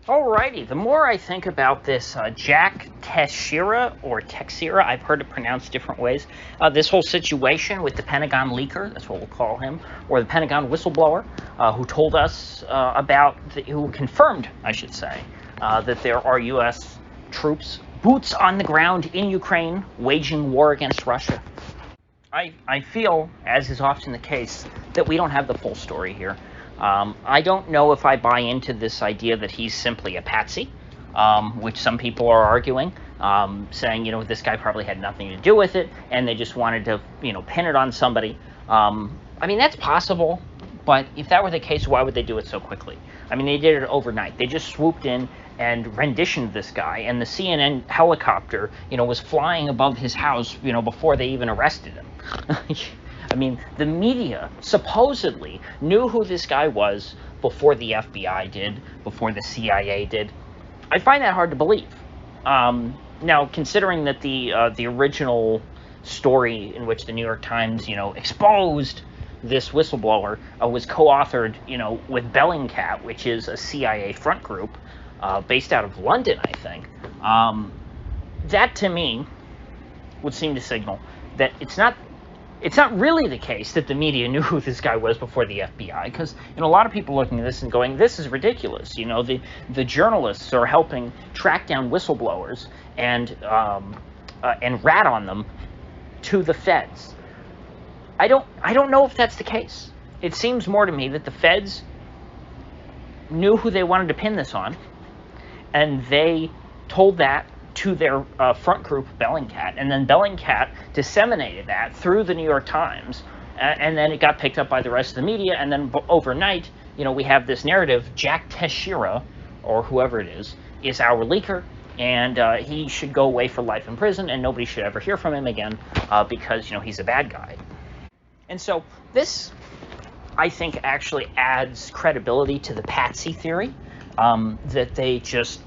Alrighty, the more I think about this Jack Teixeira, or Teixeira, I've heard it pronounced different ways, this whole situation with the Pentagon leaker, that's what we'll call him, or the Pentagon whistleblower, who told us who confirmed, I should say, that there are U.S. troops, boots on the ground in Ukraine, waging war against Russia. I feel, as is often the case, that we don't have the full story here. I don't know if I buy into this idea that he's simply a patsy, which some people are arguing, saying, this guy probably had nothing to do with it, and they just wanted to, pin it on somebody. I mean, that's possible, but if that were the case, why would they do it so quickly? I mean, they did it overnight. They just swooped in and renditioned this guy, and the CNN helicopter, was flying above his house, before they even arrested him. I mean, the media supposedly knew who this guy was before the FBI did, before the CIA did. I find that hard to believe. Now, considering that the original story in which the New York Times, exposed this whistleblower was co-authored, with Bellingcat, which is a CIA front group based out of London, I think. That, to me, would seem to signal that it's not really the case that the media knew who this guy was before the FBI, because a lot of people looking at this and going, this is ridiculous. The journalists are helping track down whistleblowers and rat on them to the feds. I don't know if that's the case. It seems more to me that the feds knew who they wanted to pin this on, and they told that to their front group, Bellingcat, and then Bellingcat disseminated that through the New York Times, and then it got picked up by the rest of the media, and then overnight, we have this narrative, Jack Teixeira, or whoever it is our leaker, and he should go away for life in prison, and nobody should ever hear from him again, because, he's a bad guy. And so this, I think, actually adds credibility to the patsy theory, that they just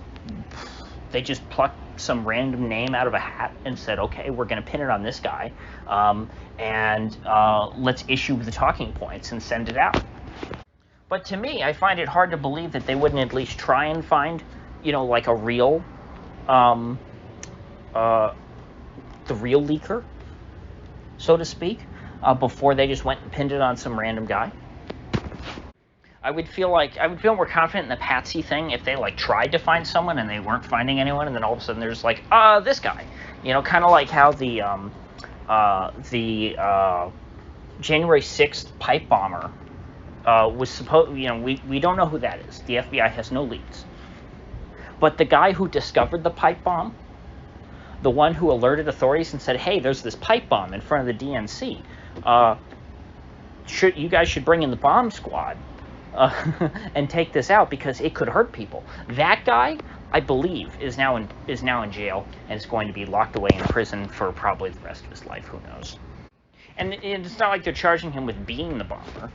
plucked some random name out of a hat and said, okay, we're going to pin it on this guy, and let's issue the talking points and send it out. But to me, I find it hard to believe that they wouldn't at least try and find, like a real, the real leaker, so to speak, before they just went and pinned it on some random guy. I would feel more confident in the patsy thing if they tried to find someone and they weren't finding anyone, and then all of a sudden there's this guy, kind of like how the January 6th pipe bomber was supposed. We don't know who that is. The FBI has no leads, but the guy who discovered the pipe bomb, the one who alerted authorities and said, "Hey, there's this pipe bomb in front of the DNC. You guys should bring in the bomb squad." And take this out because it could hurt people. That guy, I believe, is now in jail and is going to be locked away in prison for probably the rest of his life. Who knows? And it's not like they're charging him with being the bomber,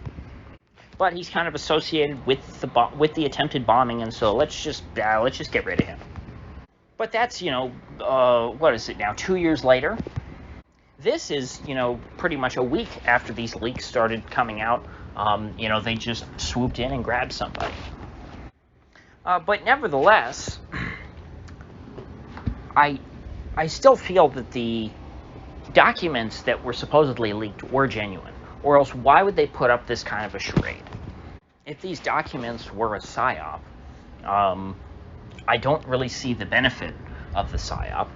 but he's kind of associated with the attempted bombing, and so let's just get rid of him. But that's what is it now? 2 years later. This is pretty much a week after these leaks started coming out. They just swooped in and grabbed somebody. But nevertheless, I still feel that the documents that were supposedly leaked were genuine, or else why would they put up this kind of a charade? If these documents were a psyop, I don't really see the benefit of the psyop.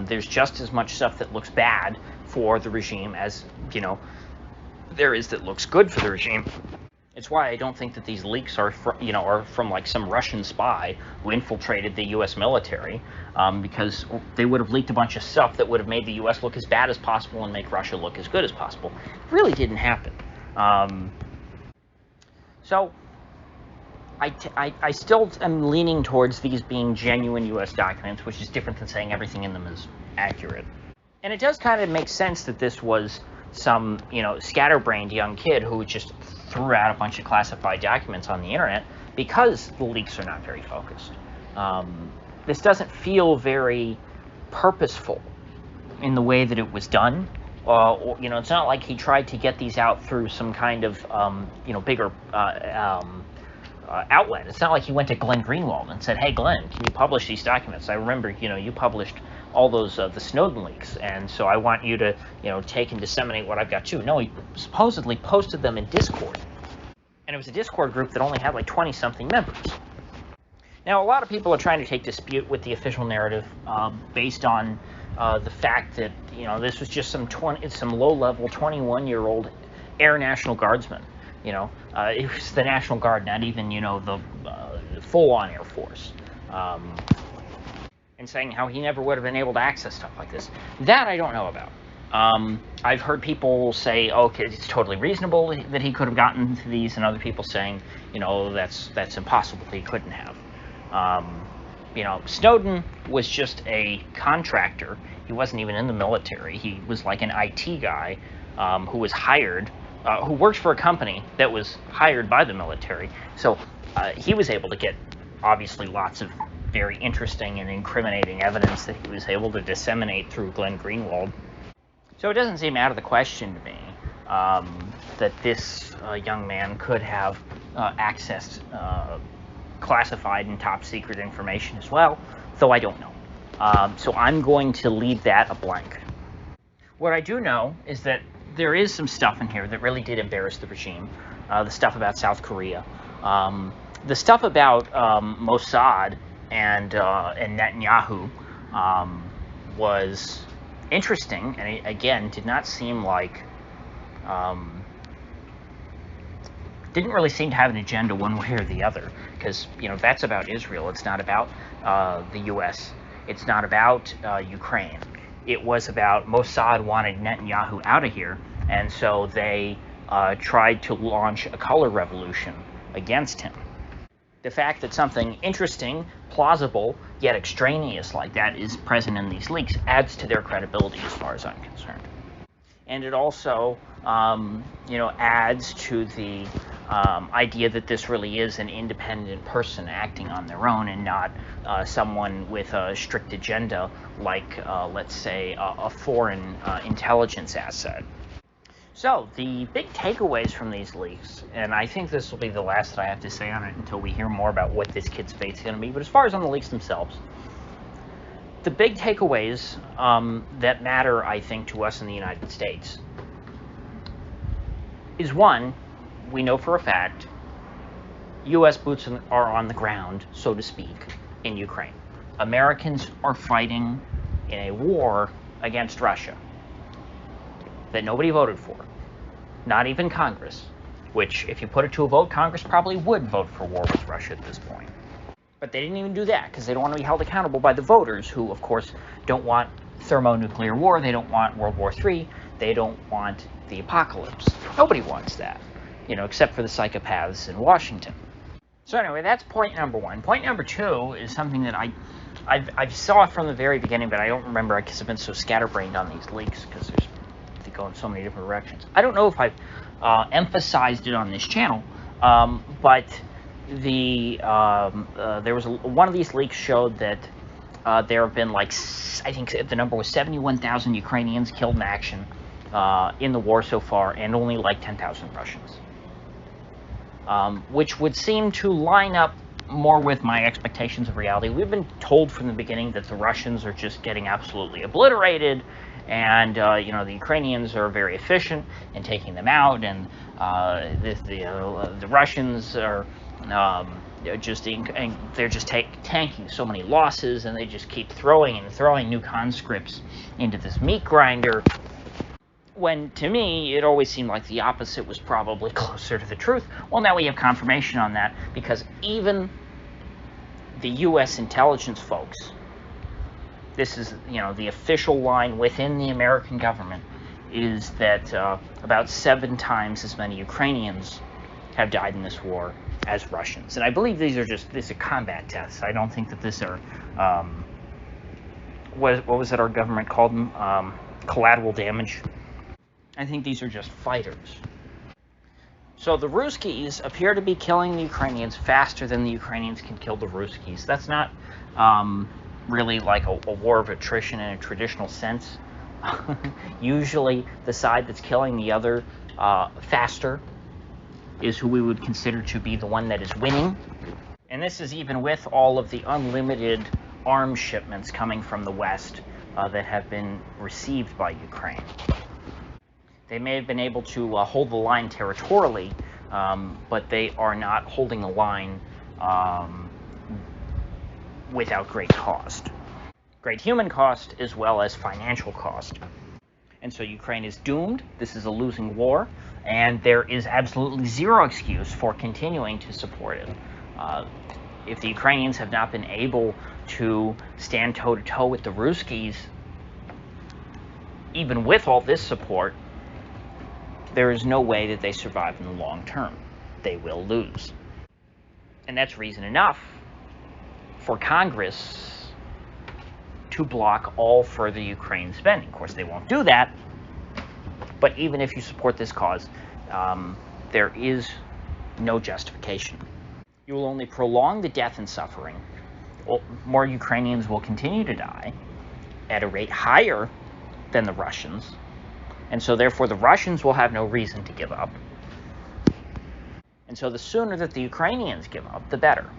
There's just as much stuff that looks bad for the regime as, there is that looks good for the regime. It's why I don't think that these leaks are from some Russian spy who infiltrated the U.S. military, because they would have leaked a bunch of stuff that would have made the U.S. look as bad as possible and make Russia look as good as possible. It really didn't happen. So I still am leaning towards these being genuine U.S. documents, which is different than saying everything in them is accurate. And it does kind of make sense that this was some, scatterbrained young kid who just threw out a bunch of classified documents on the internet, because the leaks are not very focused. This doesn't feel very purposeful in the way that it was done. It's not like he tried to get these out through some kind of, bigger outlet. It's not like he went to Glenn Greenwald and said, "Hey, Glenn, can you publish these documents? I remember, you published all those the Snowden leaks, and so I want you to, take and disseminate what I've got too." No, he supposedly posted them in Discord, and it was a Discord group that only had like 20-something members. Now, a lot of people are trying to take dispute with the official narrative based on the fact that this was just some low-level 21-year-old Air National Guardsman. It was the National Guard, not even the full-on Air Force. And saying how he never would have been able to access stuff like this. That I don't know about. I've heard people say, okay, it's totally reasonable that he could have gotten to these, and other people saying, that's impossible, he couldn't have. Snowden was just a contractor. He wasn't even in the military. He was like an IT guy who was hired, who worked for a company that was hired by the military. So he was able to get, obviously, lots of very interesting and incriminating evidence that he was able to disseminate through Glenn Greenwald. So it doesn't seem out of the question to me that this young man could have accessed classified and top secret information as well, though I don't know. So I'm going to leave that a blank. What I do know is that there is some stuff in here that really did embarrass the regime. The stuff about South Korea. The stuff about Mossad and Netanyahu was interesting, and it, again, did not seem like didn't really seem to have an agenda one way or the other, because that's about Israel. It's not about the U.S. It's not about Ukraine. It was about Mossad wanted Netanyahu out of here, and so they tried to launch a color revolution against him. The fact that something interesting, plausible, yet extraneous like that is present in these leaks adds to their credibility as far as I'm concerned. And it also, adds to the idea that this really is an independent person acting on their own and not someone with a strict agenda like, let's say, a foreign intelligence asset. So, the big takeaways from these leaks, and I think this will be the last that I have to say on it until we hear more about what this kid's fate's going to be, but as far as on the leaks themselves, the big takeaways that matter, I think, to us in the United States is, one, we know for a fact U.S. boots are on the ground, so to speak, in Ukraine. Americans are fighting in a war against Russia that nobody voted for, not even Congress, which, if you put it to a vote, Congress probably would vote for war with Russia at this point. But they didn't even do that, because they don't want to be held accountable by the voters, who, of course, don't want thermonuclear war, they don't want World War III, they don't want the apocalypse. Nobody wants that, except for the psychopaths in Washington. So anyway, that's point number one. Point number two is something that I saw from the very beginning, but I don't remember because I've been so scatterbrained on these leaks, because they go in so many different directions. I don't know if I've emphasized it on this channel, but there was one of these leaks showed that there have been, I think the number was 71,000 Ukrainians killed in action in the war so far, and only 10,000 Russians. Which would seem to line up more with my expectations of reality. We've been told from the beginning that the Russians are just getting absolutely obliterated, and the Ukrainians are very efficient in taking them out, and the Russians are they're just tanking so many losses, and they just keep throwing new conscripts into this meat grinder. When, to me, it always seemed like the opposite was probably closer to the truth. Well, now we have confirmation on that, because even the U.S. intelligence folks, this is, the official line within the American government, is that about 7 times as many Ukrainians have died in this war as Russians. And I believe these are combat deaths. I don't think that these are, what was it our government called them? Collateral damage. I think these are just fighters. So the Ruskies appear to be killing the Ukrainians faster than the Ukrainians can kill the Ruskies. That's not really like a war of attrition in a traditional sense. Usually the side that's killing the other faster is who we would consider to be the one that is winning. And this is even with all of the unlimited arms shipments coming from the West that have been received by Ukraine. They may have been able to hold the line territorially, but they are not holding the line without great cost. Great human cost as well as financial cost. And so Ukraine is doomed. This is a losing war, and there is absolutely zero excuse for continuing to support it. If the Ukrainians have not been able to stand toe-to-toe with the Ruskies, even with all this support, there is no way that they survive in the long term. They will lose. And that's reason enough for Congress to block all further Ukraine spending. Of course, they won't do that, but even if you support this cause, there is no justification. You will only prolong the death and suffering. More Ukrainians will continue to die at a rate higher than the Russians, and so therefore the Russians will have no reason to give up. And so the sooner that the Ukrainians give up, the better.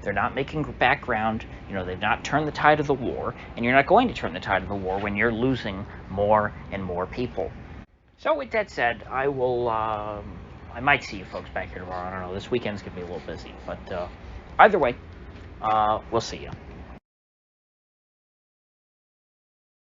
They're not making background, they've not turned the tide of the war, and you're not going to turn the tide of the war when you're losing more and more people. So with that said, I might see you folks back here tomorrow. I don't know, this weekend's going to be a little busy, but either way, we'll see you.